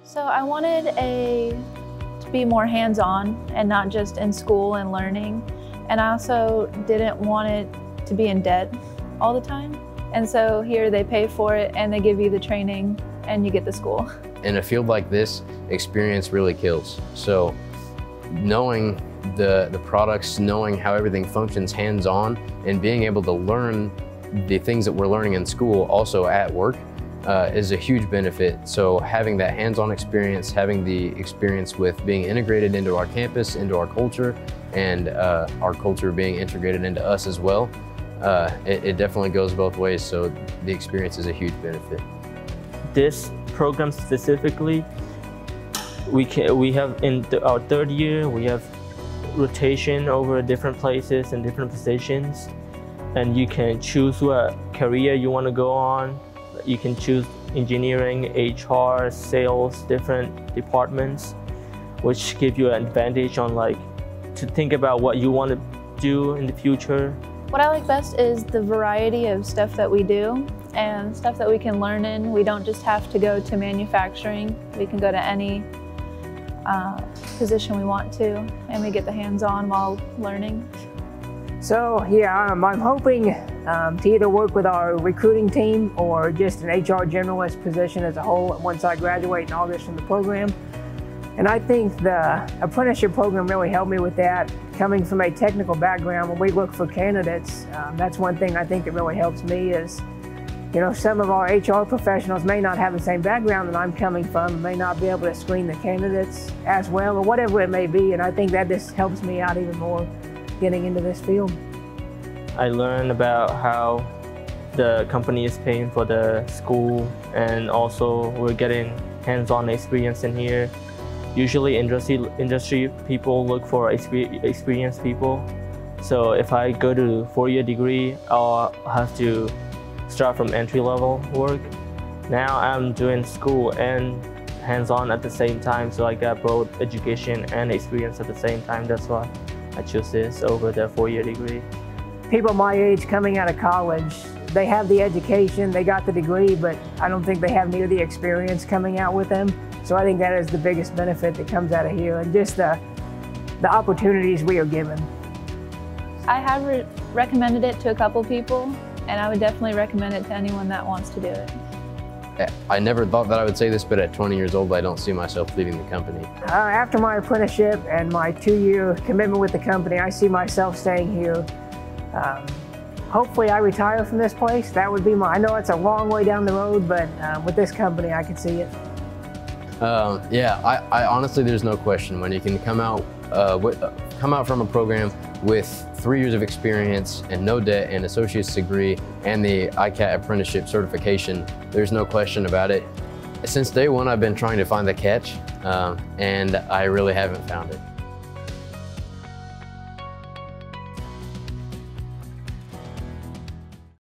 So I wanted to be more hands-on and not just in school and learning. And I also didn't want it to be in debt all the time. And so here they pay for it and they give you the training and you get the school. In a field like this, experience really kills. So knowing the products, knowing how everything functions hands-on, and being able to learn the things that we're learning in school also at work is a huge benefit. So having that hands-on experience, having the experience with being integrated into our campus, into our culture, and our culture being integrated into us as well, it definitely goes both ways. So the experience is a huge benefit. This program specifically, we have in our third year, we have rotation over different places and different positions, and you can choose what career you want to go on. You can choose engineering, HR, sales, different departments, which give you an advantage on to think about what you want to do in the future. What I like best is the variety of stuff that we do and stuff that we can learn in. We don't just have to go to manufacturing. We can go to any position we want to, and we get the hands-on while learning. So yeah, I'm hoping to either work with our recruiting team or just an HR generalist position as a whole once I graduate in August from the program. And I think the apprenticeship program really helped me with that. Coming from a technical background, when we look for candidates, that's one thing I think that really helps me is, you know, some of our HR professionals may not have the same background that I'm coming from and may not be able to screen the candidates as well or whatever it may be. And I think that just helps me out even more getting into this field. I learned about how the company is paying for the school, and also we're getting hands-on experience in here. Usually industry people look for experienced people. So if I go to 4-year degree, I'll have to start from entry-level work. Now I'm doing school and hands-on at the same time, so I got both education and experience at the same time. That's why I chose this over the 4-year degree. People my age coming out of college, they have the education, they got the degree, but I don't think they have near the experience coming out with them. So I think that is the biggest benefit that comes out of here, and just the opportunities we are given. I have recommended it to a couple people, and I would definitely recommend it to anyone that wants to do it. I never thought that I would say this, but at 20 years old, I don't see myself leaving the company. After my apprenticeship and my 2-year commitment with the company, I see myself staying here. Hopefully I retire from this place. That would be I know it's a long way down the road, but with this company, I could see it. Yeah, I honestly, there's no question. When you can come out from a program with 3 years of experience and no debt and associate's degree and the ICATT Apprenticeship certification, there's no question about it. Since day one, I've been trying to find the catch, and I really haven't found it.